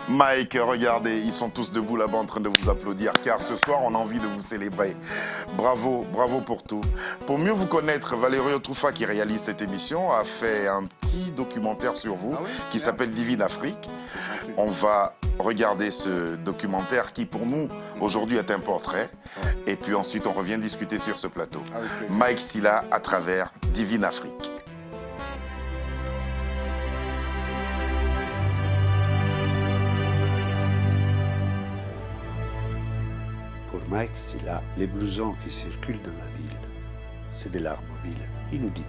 Mike, regardez, ils sont tous debout là-bas en train de vous applaudir, car ce soir, on a envie de vous célébrer. Bravo, bravo pour tout. Pour mieux vous connaître, Valerio Truffa, qui réalise cette émission, a fait un petit documentaire sur vous qui s'appelle Divine Afrique. On va regarder ce documentaire qui, pour nous, aujourd'hui, est un portrait. Et puis ensuite, on revient discuter sur ce plateau. Mike Sylla à travers Divine Afrique. Pour Mike Sylla, les blousons qui circulent dans la ville, c'est de l'art mobile. Il nous dit,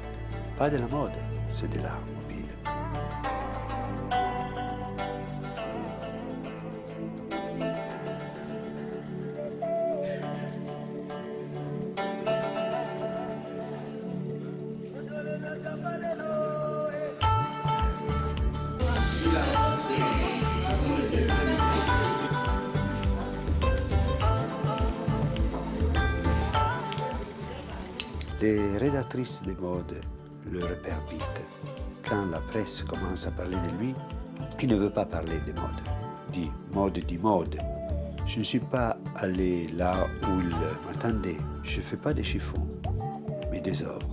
pas de la mode, c'est de l'art mobile. Les rédactrices de mode le repèrent vite. Quand la presse commence à parler de lui, il ne veut pas parler de mode. Dit mode. Je ne suis pas allé là où il m'attendait. Je ne fais pas des chiffons, mais des œuvres.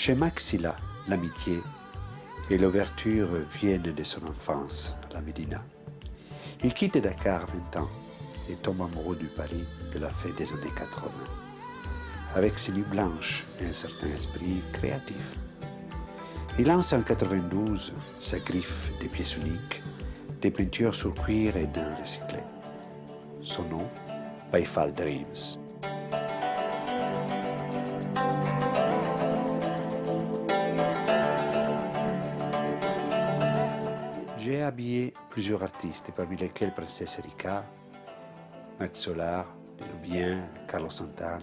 Chez Mike Sylla, l'amitié et l'ouverture viennent de son enfance, la Médina. Il quitte Dakar 20 ans et tombe amoureux du Paris de la fin des années 80, avec ses nuits blanches et un certain esprit créatif. Il lance en 92 sa griffe des pièces uniques, des peintures sur cuir et d'un recyclé. Son nom, Baïfal Dreams. J'ai habillé plusieurs artistes, parmi lesquels Princesse Erika, Max Solar, Nubien, Carlos Santana.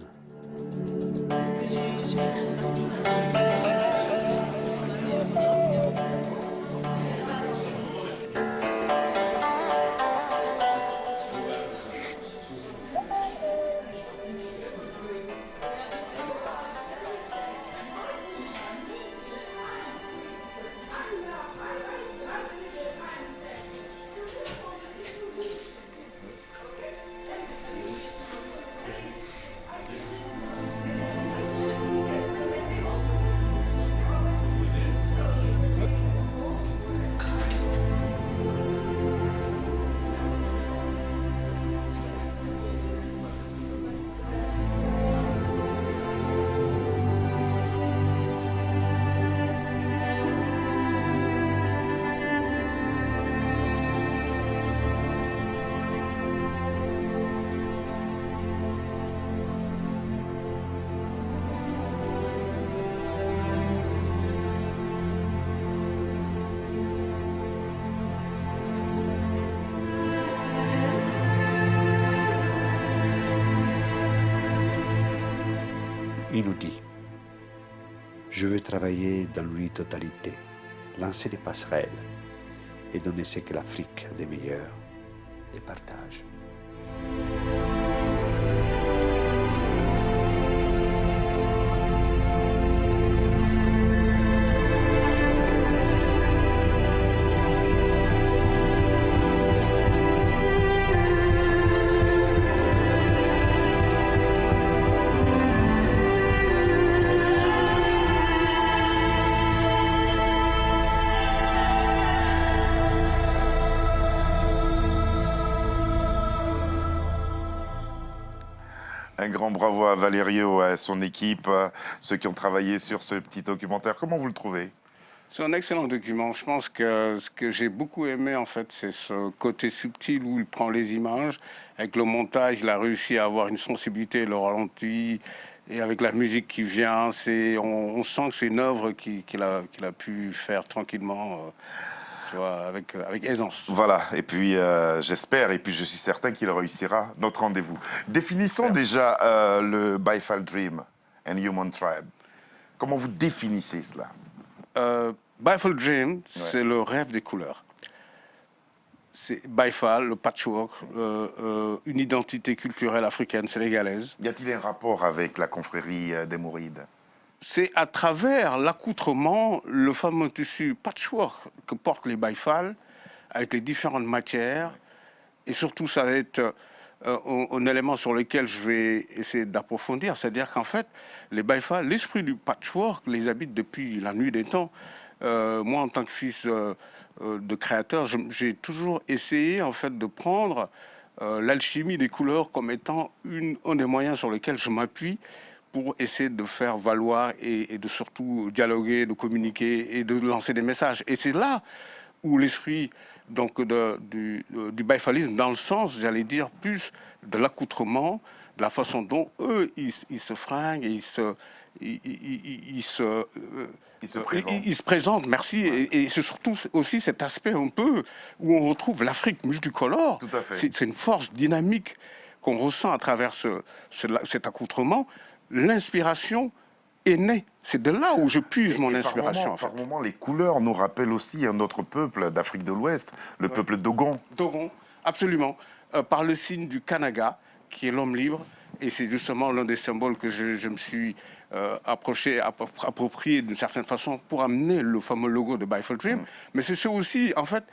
Il nous dit, je veux travailler dans l'unitotalité, lancer des passerelles et donner ce que l'Afrique a de meilleur, les partage. Un grand bravo à Valerio, à son équipe, ceux qui ont travaillé sur ce petit documentaire. Comment vous le trouvez? C'est un excellent document. Je pense que ce que j'ai beaucoup aimé, en fait, c'est ce côté subtil où il prend les images. Avec le montage, il a réussi à avoir une sensibilité, le ralenti, et avec la musique qui vient, on sent que c'est une œuvre qu'il a pu faire tranquillement. Tu vois, avec aisance. Voilà, et puis j'espère, et puis je suis certain qu'il réussira notre rendez-vous. Définissons déjà le Baifal Dream and Human Tribe. Comment vous définissez cela? Baifal Dream, c'est le rêve des couleurs. C'est Baifal, le patchwork, une identité culturelle africaine sénégalaise. Y a-t-il un rapport avec la confrérie des Mourides? C'est à travers l'accoutrement, le fameux tissu patchwork que portent les Baifal, avec les différentes matières. Et surtout, ça va être un élément sur lequel je vais essayer d'approfondir. C'est-à-dire qu'en fait, les Baifal, l'esprit du patchwork les habite depuis la nuit des temps. Moi, en tant que fils de créateur, j'ai toujours essayé en fait de prendre l'alchimie des couleurs comme étant un des moyens sur lesquels je m'appuie pour essayer de faire valoir et de surtout dialoguer, de communiquer et de lancer des messages. Et c'est là où l'esprit donc du baïfalisme, dans le sens, j'allais dire, plus de l'accoutrement, de la façon dont eux, ils se fringuent, et ils se présentent, merci. Et c'est surtout aussi cet aspect un peu où on retrouve l'Afrique multicolore. Tout à fait. C'est une force dynamique qu'on ressent à travers cet accoutrement. L'inspiration est née. C'est de là où je puise mon inspiration. En fait. Par moments, les couleurs nous rappellent aussi un autre peuple d'Afrique de l'Ouest, le peuple Dogon. Dogon, absolument. Par le signe du Kanaga, qui est l'homme libre. Et c'est justement l'un des symboles que je me suis approprié d'une certaine façon pour amener le fameux logo de Baifal Dream. Mais c'est aussi, en fait,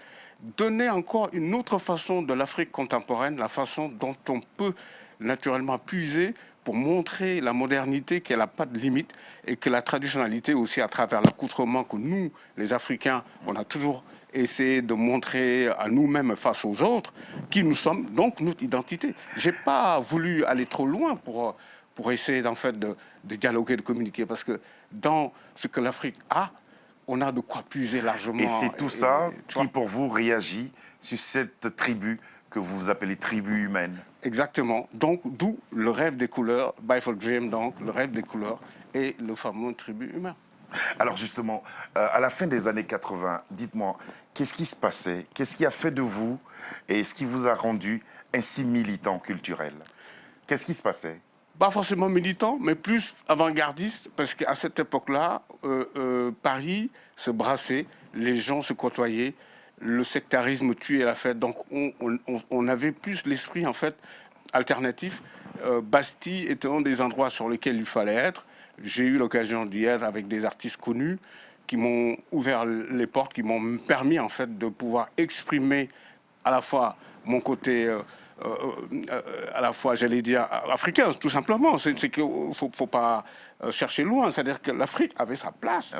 donner encore une autre façon de l'Afrique contemporaine, la façon dont on peut naturellement puiser pour montrer la modernité qu'elle n'a pas de limite et que la traditionnalité aussi à travers l'accoutrement que nous, les Africains, on a toujours essayé de montrer à nous-mêmes face aux autres qui nous sommes, donc notre identité. Je n'ai pas voulu aller trop loin pour essayer en fait, de dialoguer, de communiquer, parce que dans ce que l'Afrique a, on a de quoi puiser largement. Et c'est tout ça qui, pour vous, réagit sur cette tribu que vous appelez tribu humaine. Exactement. Donc, d'où le rêve des couleurs, Baifal Dream, donc, le rêve des couleurs, et le fameux tribu humain. Alors justement, à la fin des années 80, dites-moi, qu'est-ce qui se passait? Qu'est-ce qui a fait de vous et ce qui vous a rendu ainsi militant culturel? Qu'est-ce qui se passait? Pas forcément militant, mais plus avant-gardiste, parce qu'à cette époque-là, Paris se brassait, les gens se côtoyaient, le sectarisme tuait la fête. Donc on avait plus l'esprit en fait alternatif. Bastille était un des endroits sur lesquels il fallait être. J'ai eu l'occasion d'y être avec des artistes connus qui m'ont ouvert les portes, qui m'ont permis en fait de pouvoir exprimer à la fois mon côté à la fois, j'allais dire, africain, tout simplement. C'est qu'il ne faut pas chercher loin. C'est-à-dire que l'Afrique avait sa place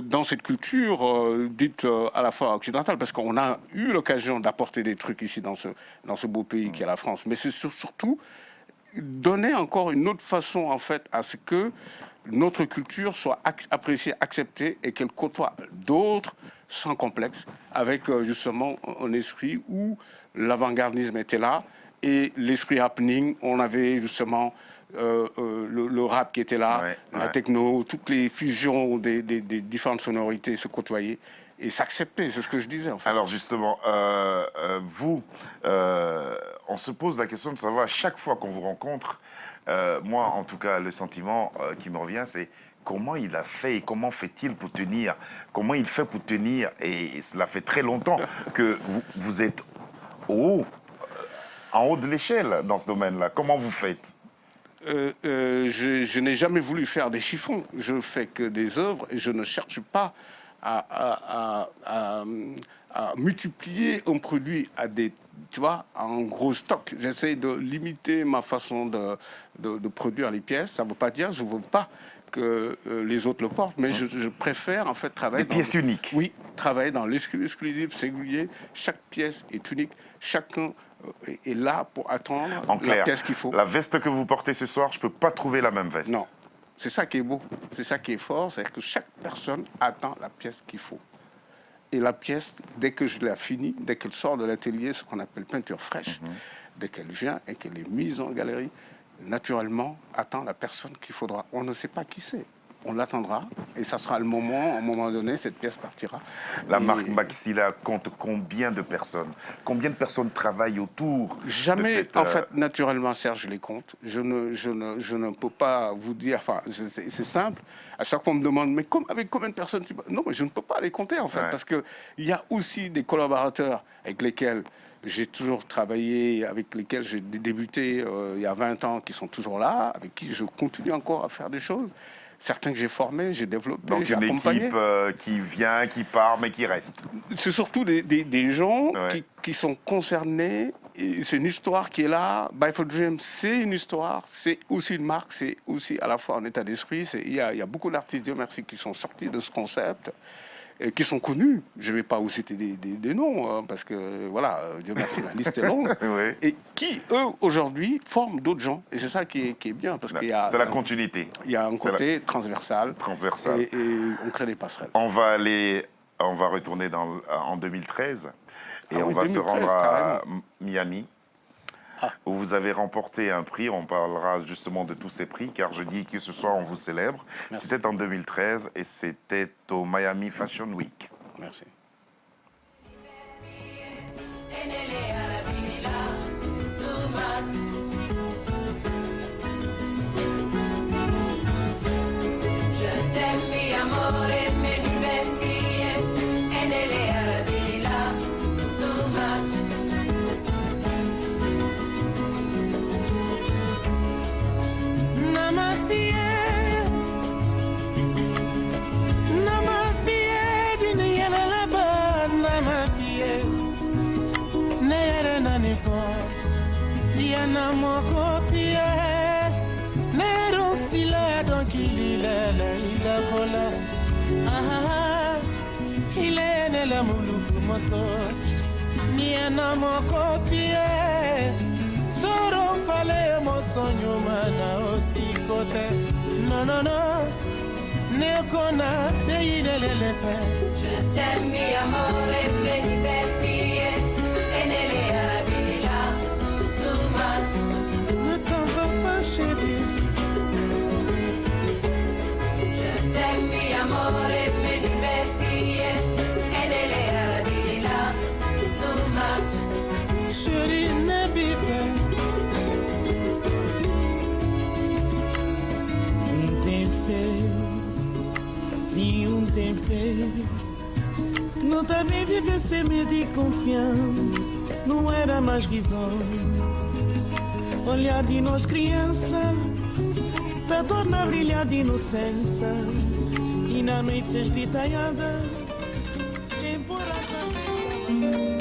dans cette culture dite à la fois occidentale, parce qu'on a eu l'occasion d'apporter des trucs ici dans ce beau pays qui est la France. Mais c'est surtout donner encore une autre façon, en fait, à ce que notre culture soit appréciée, acceptée et qu'elle côtoie d'autres sans complexe, avec justement un esprit où l'avant-gardisme était là et l'esprit happening, on avait justement le rap qui était là, la techno, toutes les fusions des différentes sonorités se côtoyaient et s'acceptaient, c'est ce que je disais en fait. Alors justement, vous, on se pose la question de savoir à chaque fois qu'on vous rencontre, moi en tout cas le sentiment qui me revient c'est comment il a fait et comment fait-il pour tenir? Comment il fait pour tenir? Et cela fait très longtemps que vous êtes en haut de l'échelle dans ce domaine-là. Comment vous faites? Je n'ai jamais voulu faire des chiffons. Je fais que des œuvres et je ne cherche pas à multiplier un produit à des, tu vois, en gros stock. J'essaie de limiter ma façon de produire les pièces. Ça ne veut pas dire je ne veux pas que les autres le portent, mais je préfère en fait travailler des pièces uniques. Oui, travailler dans l'exclusif, singulier. Chaque pièce est unique. Chacun est là pour attendre la pièce qu'il faut. La veste que vous portez ce soir, je ne peux pas trouver la même veste. Non. C'est ça qui est beau, c'est ça qui est fort, c'est que chaque personne attend la pièce qu'il faut. Et la pièce, dès que je l'ai finie, dès qu'elle sort de l'atelier, ce qu'on appelle peinture fraîche, dès qu'elle vient et qu'elle est mise en galerie, naturellement, attend la personne qu'il faudra. On ne sait pas qui c'est. On l'attendra et ça sera le moment, à un moment donné, cette pièce partira. La marque Maxilla compte combien de personnes? Combien de personnes travaillent autour? Jamais, de cette, en fait, naturellement, Serge, je les compte. Je ne peux pas vous dire, enfin, c'est simple. À chaque fois, on me demande, mais avec combien de personnes tu... Non, mais je ne peux pas les compter, en fait, parce qu'il y a aussi des collaborateurs avec lesquels j'ai toujours travaillé, avec lesquels j'ai débuté il y a 20 ans, qui sont toujours là, avec qui je continue encore à faire des choses. Certains que j'ai formés, j'ai développé, j'ai accompagné. Donc une équipe qui vient, qui part, mais qui reste. C'est surtout des gens qui sont concernés. C'est une histoire qui est là. Byful Dream, c'est une histoire, c'est aussi une marque, c'est aussi à la fois un état d'esprit. Il y a beaucoup d'artistes, Dieu merci, qui sont sortis de ce concept. Et qui sont connus. Je ne vais pas vous citer des noms, hein, parce que, voilà, Dieu merci, la liste est longue. Et qui, eux, aujourd'hui, forment d'autres gens. Et c'est ça qui est bien. Parce qu'il y a... C'est la continuité. Il y a un côté transversal. Transversal. Et on crée des passerelles. On va retourner en 2013. Et on va 2013, se rendre à carrément. Miami. Où vous avez remporté un prix, on parlera justement de tous ces prix, car je dis que ce soir on vous célèbre. C'était en 2013 et c'était au Miami Fashion Week. Merci. Niana mokopie Soro fale mo sonyo mana osikote No no no Nekona deilele fe Je t'aime mi amore me diverti E nelle avila too much Ne t'en veux pas chérie Je t'aime mi amore me diverti E nelle avila too much Chérie ne bife tem feio Se tem feio Não tá bem viver sem medo e confiança Não era mais risonho Olhar de nós criança Tá torna a brilhar de inocência E na noite se esgritalhada Quem por a cabeça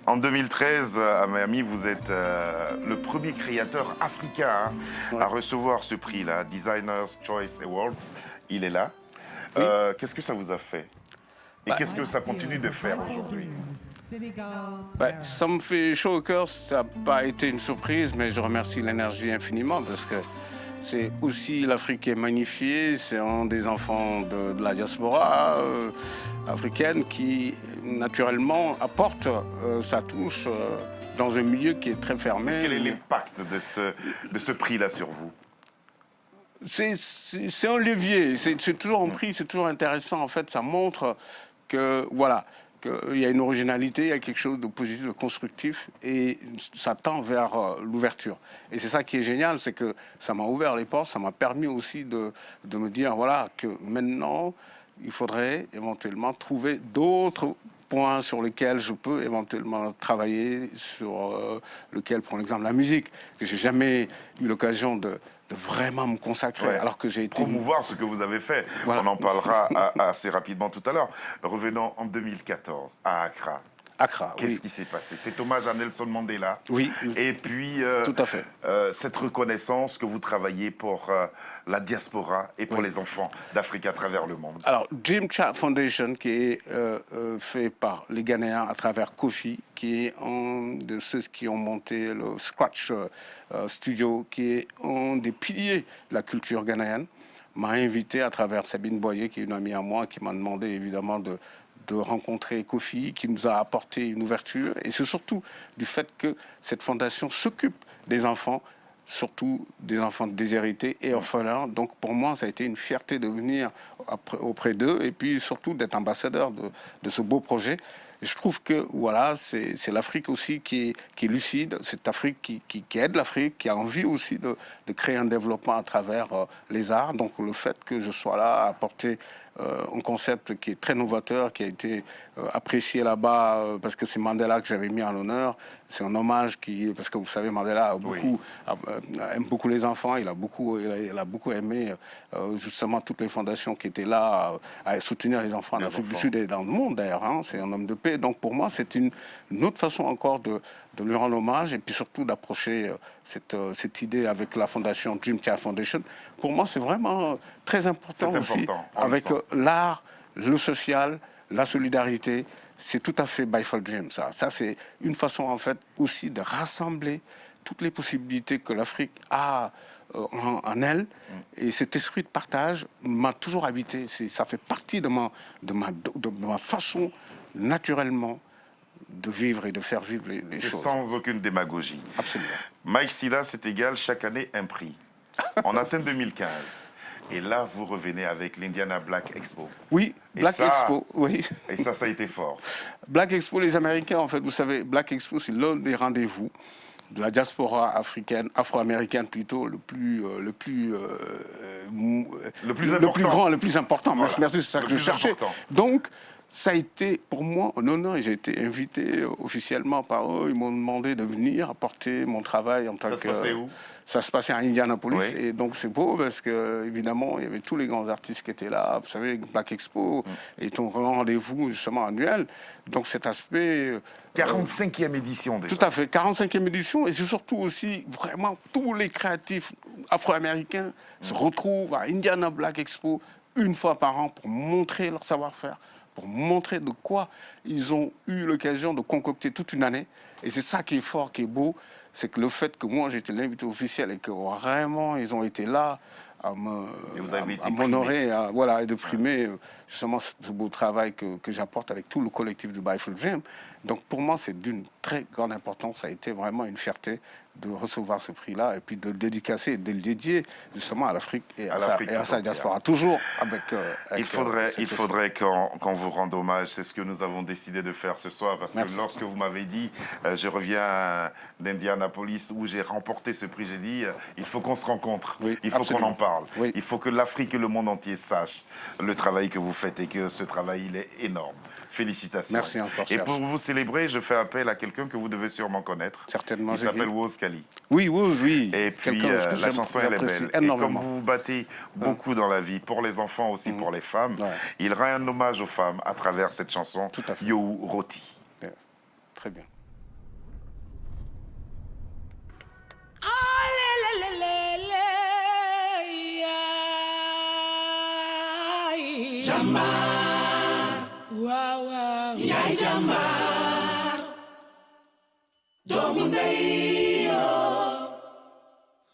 En 2013, à Miami, vous êtes le premier créateur africain à recevoir ce prix-là, Designers Choice Awards. Il est là. Oui. Qu'est-ce que ça vous a fait? Et qu'est-ce que ça continue de faire aujourd'hui? Ça me fait chaud au cœur. Ça n'a pas été une surprise, mais je remercie l'énergie infiniment parce que c'est aussi l'Afrique qui est magnifiée. C'est un des enfants de la diaspora africaine qui, naturellement, apporte sa touche dans un milieu qui est très fermé. Quel est l'impact de ce prix-là sur vous? C'est un levier, c'est toujours un prix, c'est toujours intéressant. En fait, ça montre que, voilà, qu'il y a une originalité, il y a quelque chose de positif, de constructif, et ça tend vers l'ouverture. Et c'est ça qui est génial, c'est que ça m'a ouvert les portes, ça m'a permis aussi de me dire, voilà, que maintenant, il faudrait éventuellement trouver d'autres points sur lesquels je peux éventuellement travailler, sur lequel, pour exemple, la musique, que j'ai jamais eu l'occasion de vraiment me consacrer, alors que j'ai été... Promouvoir ce que vous avez fait. Voilà. On en parlera assez rapidement tout à l'heure. Revenons en 2014 à Accra. Accra, Qu'est-ce qui s'est passé? Cet hommage à Nelson Mandela. Oui. Et puis, Tout à fait. Cette reconnaissance que vous travaillez pour la diaspora et pour les enfants d'Afrique à travers le monde. Alors, Jim Chat Foundation, qui est fait par les Ghanéens à travers Kofi, qui est un de ceux qui ont monté le Scratch Studio, qui est un des piliers de la culture ghanéenne, m'a invité à travers Sabine Boyer, qui est une amie à moi, qui m'a demandé évidemment de rencontrer Kofi, qui nous a apporté une ouverture. Et c'est surtout du fait que cette fondation s'occupe des enfants, surtout des enfants déshérités et orphelins. Donc pour moi, ça a été une fierté de venir auprès d'eux et puis surtout d'être ambassadeur de ce beau projet. Et je trouve que voilà, c'est l'Afrique aussi qui est lucide, c'est l'Afrique qui aide l'Afrique, qui a envie aussi de créer un développement à travers les arts. Donc le fait que je sois là à apporter un concept qui est très novateur, qui a été apprécié là-bas, parce que c'est Mandela que j'avais mis en l'honneur. C'est un hommage parce que vous savez, Mandela aime beaucoup les enfants, il a beaucoup aimé justement toutes les fondations qui étaient là à soutenir les enfants en Afrique du Sud et dans le monde d'ailleurs. Hein. C'est un homme de paix. Donc pour moi, c'est une autre façon encore de lui rendre hommage et puis surtout d'approcher cette idée avec la fondation Jim Chat Foundation. Pour moi, c'est vraiment très important aussi avec l'art, le social, la solidarité. C'est tout à fait Bifal Dream, ça. Ça, c'est une façon, en fait, aussi de rassembler toutes les possibilités que l'Afrique a en elle. Et cet esprit de partage m'a toujours habité. Ça fait partie de ma façon, naturellement, de vivre et de faire vivre les choses. Sans aucune démagogie. Absolument. Mike Sylla, c'est égal chaque année un prix. On atteint 2015. Et là, vous revenez avec l'Indiana Black Expo. Oui, Black Expo, oui. Et ça a été fort. Black Expo, les Américains, en fait, vous savez, Black Expo, c'est l'un des rendez-vous de la diaspora africaine, afro-américaine plutôt, le plus grand, le plus important. Voilà. Merci, c'est ça que je cherchais. Important. Donc, ça a été pour moi un honneur et j'ai été invité officiellement par eux. Ils m'ont demandé de venir apporter mon travail en tant que... Ça se passait où? Ça se passait à Indianapolis. Oui. Et donc c'est beau parce que évidemment il y avait tous les grands artistes qui étaient là. Vous savez, Black Expo est un grand rendez-vous justement annuel. Donc cet aspect... 45e édition déjà. Tout à fait, 45e édition. Et c'est surtout aussi vraiment tous les créatifs afro-américains se retrouvent à Indiana Black Expo une fois par an pour montrer leur savoir-faire, pour montrer de quoi ils ont eu l'occasion de concocter toute une année. Et c'est ça qui est fort, qui est beau, c'est que le fait que moi j'étais l'invité officiel et que vraiment ils ont été là à m'honorer, et de primer justement ce beau travail que j'apporte avec tout le collectif du Bifal Dream. Donc pour moi c'est d'une très grande importance, ça a été vraiment une fierté de recevoir ce prix-là et puis de le dédicacer et de le dédier justement à l'Afrique et à sa diaspora. Toujours avec il faudrait qu'on vous rende hommage. C'est ce que nous avons décidé de faire ce soir parce que lorsque vous m'avez dit je reviens d'Indianapolis où j'ai remporté ce prix, j'ai dit il faut qu'on se rencontre, il faut qu'on en parle. Oui. Il faut que l'Afrique et le monde entier sachent le travail que vous faites et que ce travail il est énorme. Félicitations. Merci encore, Serge. Et pour vous célébrer, je fais appel à quelqu'un que vous devez sûrement connaître. Certainement. Il s'appelle Woz Khali. Oui, Woz, oui. Et puis la chanson, elle est belle. Et comme vous vous battez beaucoup dans la vie, pour les enfants aussi, pour les femmes, il rend un hommage aux femmes à travers cette chanson, Yo Roti. Très bien. Jambar, wow, wow, yay jambar, domu ndeyo,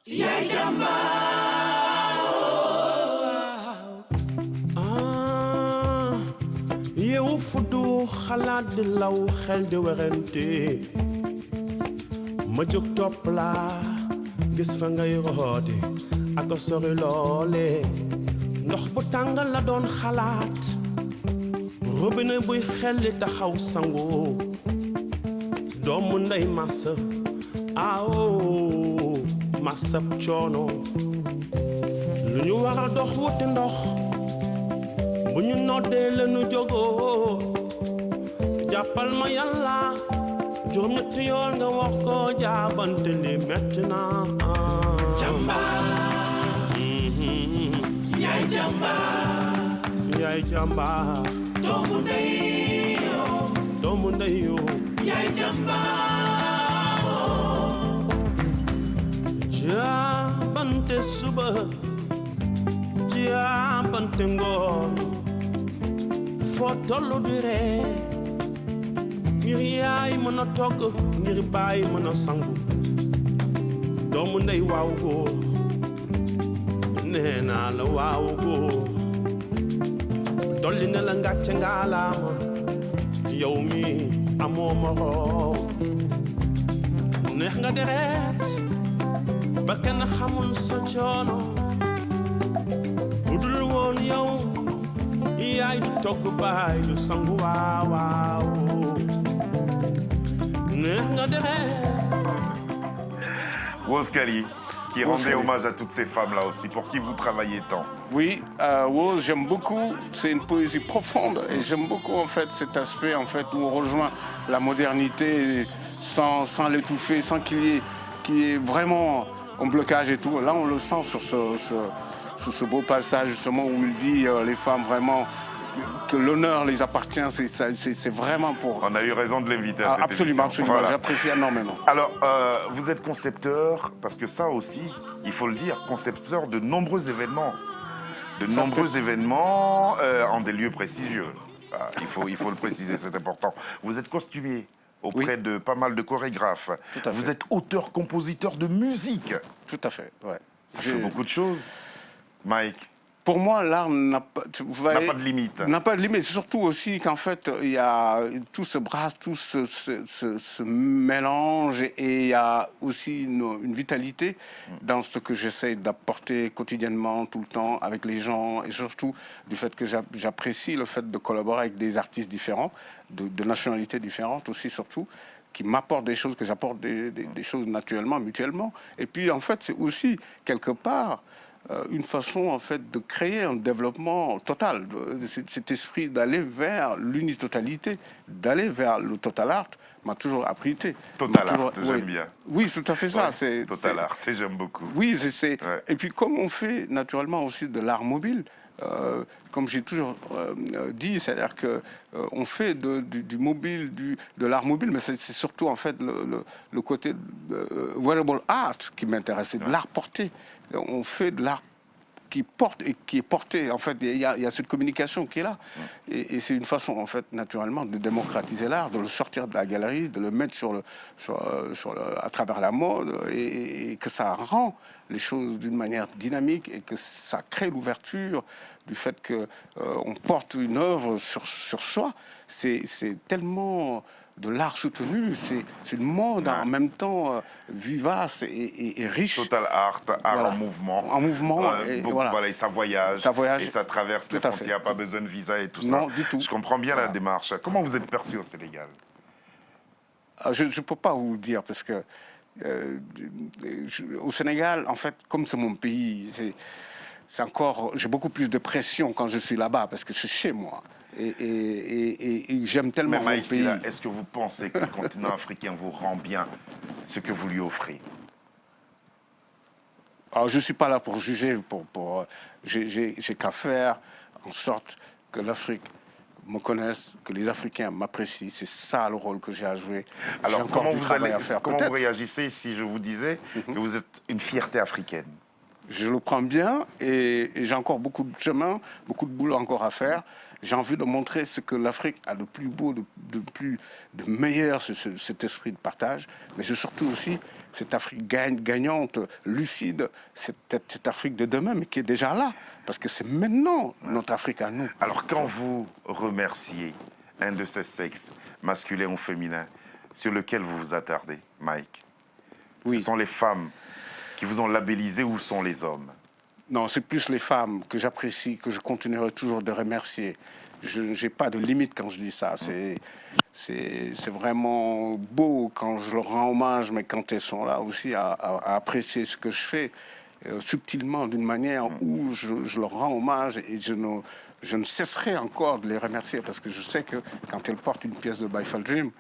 yay jambar. xalaat di law xel di werante ma jóg topp laa gis fa ngay rooti aka sori loole ndox bu tàngal la doon xalaat robinet buy xelli taxaw sangu doomu ndey massa awo massab coono lu ñu war a dox wuti ndox bu ñu noddee la nu jógoo jàppal ma yàlla juróom ñetti yoon nga wax ko jaabante li metti na jàmbaar yaay jàmbaar yaay jàmbaar doomu ndeyo yaay jàmbaar jaabante suba jaabante ngoon foo tollu di ree ngir yaay mën a togg ngir baay mën a sangu doomu ndey waaw góor nee naa la waaw góor dolli na la ngàcce ngaalaama yow mi amoo moroom neex nga deret ba kenn xamul sa coono bu dul woon yow yaay du togg baay du sangu waaw waaw neex nga deret. Rose Kali, qui rendait hommage à toutes ces femmes-là aussi, pour qui vous travaillez tant. Oui, Rose, j'aime beaucoup, c'est une poésie profonde et j'aime beaucoup en fait cet aspect en fait où on rejoint la modernité sans l'étouffer, sans qu'il y ait vraiment un blocage et tout. Là on le sent sur ce beau passage justement où il dit les femmes vraiment que l'honneur les appartient, c'est vraiment pour... On a eu raison de l'inviter à cette absolument, émission. absolument, Voilà. j'apprécie énormément. Alors, vous êtes concepteur, parce que ça aussi, il faut le dire, concepteur de nombreux événements. Événements en des lieux prestigieux. Ah, il faut le préciser, c'est important. Vous êtes costumier auprès de pas mal de chorégraphes. Tout à fait. Vous êtes auteur-compositeur de musique. Tout à fait, ouais. Ça fait beaucoup de choses. Mike, Pour moi, l'art n'a pas, n'a pas de limite. N'a pas de limite. Surtout aussi qu'en fait, il y a tout ce brasse, tout ce mélange et il y a aussi une vitalité dans ce que j'essaie d'apporter quotidiennement, tout le temps, avec les gens et surtout du fait que j'apprécie le fait de collaborer avec des artistes différents, de nationalités différentes aussi surtout, qui m'apportent des choses, que j'apporte des choses naturellement, mutuellement. Et puis en fait, c'est aussi quelque part une façon en fait de créer un développement total, cet esprit d'aller vers l'unitotalité, d'aller vers le total art m'a toujours apprêté. Total art, j'aime bien. Oui, c'est tout à fait ça. Ouais, C'est total art, j'aime beaucoup. Oui, Ouais. Et puis comme on fait naturellement aussi de l'art mobile, comme j'ai toujours dit, c'est-à-dire que on fait du mobile, de l'art mobile, mais c'est surtout en fait le côté wearable art qui m'intéresse, c'est de l'art porté. On fait de l'art qui porte et qui est porté. En fait, il y a cette communication qui est là. Et c'est une façon, en fait, naturellement, de démocratiser l'art, de le sortir de la galerie, de le mettre à travers la mode, et que ça rend les choses d'une manière dynamique et que ça crée l'ouverture du fait qu'on porte une œuvre sur soi. C'est tellement de l'art soutenu, c'est une mode en même temps vivace et riche. Total art, art Voilà. en mouvement. En mouvement, et voilà. Et ça voyage. Ça voyage. Et ça traverse Tout les à fait. frontières, pas besoin de visa et tout ça. Non, du tout. Je comprends bien la Voilà. démarche. Comment vous êtes perçu au Sénégal? Je ne peux pas vous le dire parce que au Sénégal, en fait, comme c'est mon pays, c'est encore, j'ai beaucoup plus de pression quand je suis là-bas parce que c'est chez moi. Et j'aime tellement Mais mon Maïs, pays. est-ce que vous pensez que le continent africain vous rend bien ce que vous lui offrez? Alors, je ne suis pas là pour juger, j'ai qu'à faire en sorte que l'Afrique me connaisse, que les Africains m'apprécient. C'est ça le rôle que j'ai à jouer. J'ai Alors, encore du travail à faire, comment peut-être. vous réagissez si je vous disais que vous êtes une fierté africaine? Je le prends bien et j'ai encore beaucoup de chemin, beaucoup de boulot encore à faire. J'ai envie de montrer ce que l'Afrique a de plus beau, de meilleur, cet esprit de partage. Mais c'est surtout aussi cette Afrique gagnante, lucide, cette Afrique de demain, mais qui est déjà là. Parce que c'est maintenant notre Afrique à nous. Alors, quand vous remerciez un de ces sexes, masculin ou féminin, sur lequel vous vous attardez, Mike? Oui. Ce sont les femmes qui vous ont labellisé ou sont les hommes? Non, c'est plus les femmes que j'apprécie, que je continuerai toujours de remercier. Je n'ai pas de limite quand je dis ça. C'est vraiment beau quand je leur rends hommage, mais quand elles sont là aussi à apprécier ce que je fais, subtilement, d'une manière où je leur rends hommage et je ne cesserai encore de les remercier parce que je sais que quand elles portent une pièce de Byfall Dream,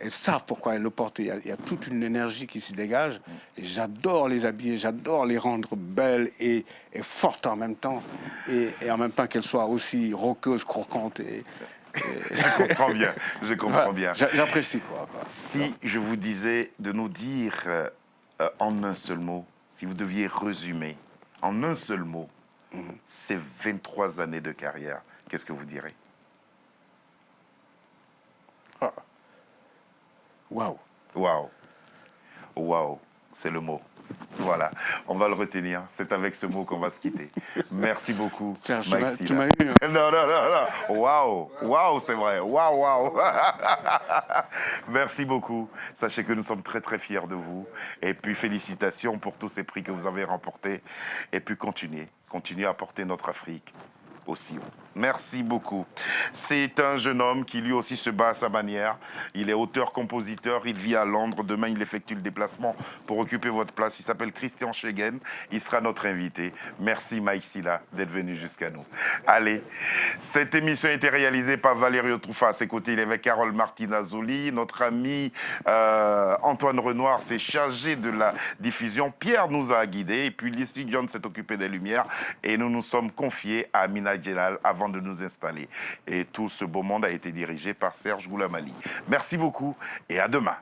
elles savent pourquoi elles le portent. Il y a toute une énergie qui s'y dégage. Et j'adore les habiller, j'adore les rendre belles et fortes en même temps. Et en même temps qu'elles soient aussi roqueuses, croquantes. Je comprends bien, je comprends bien. J'apprécie quoi. Si je vous disais de nous dire en un seul mot, si vous deviez résumer en un seul mot ces 23 années de carrière, qu'est-ce que vous direz? Waouh. Waouh. Waouh, c'est le mot. Voilà, on va le retenir. C'est avec ce mot qu'on va se quitter. Merci beaucoup, Serge, Mike tu Sylla. m'as eu. Hein. Non. Waouh, waouh, c'est vrai. Waouh. Merci beaucoup. Sachez que nous sommes très, très fiers de vous. Et puis, félicitations pour tous ces prix que vous avez remportés. Et puis, continuez à porter notre Afrique aussi haut. Merci beaucoup. C'est un jeune homme qui lui aussi se bat à sa manière. Il est auteur-compositeur, il vit à Londres. Demain, il effectue le déplacement pour occuper votre place. Il s'appelle Christian Schegen. Il sera notre invité. Merci Mike Sylla d'être venu jusqu'à nous. Allez, cette émission a été réalisée par Valerio Truffa. À ses côtés, il est avec Carole Martinazoli. Notre ami Antoine Renoir s'est chargé de la diffusion. Pierre nous a guidés. Et puis, Leslie John s'est occupé des lumières. Et nous nous sommes confiés à Amina Djelal avant de nous installer. Et tout ce beau monde a été dirigé par Serge Goulamali. Merci beaucoup et à demain.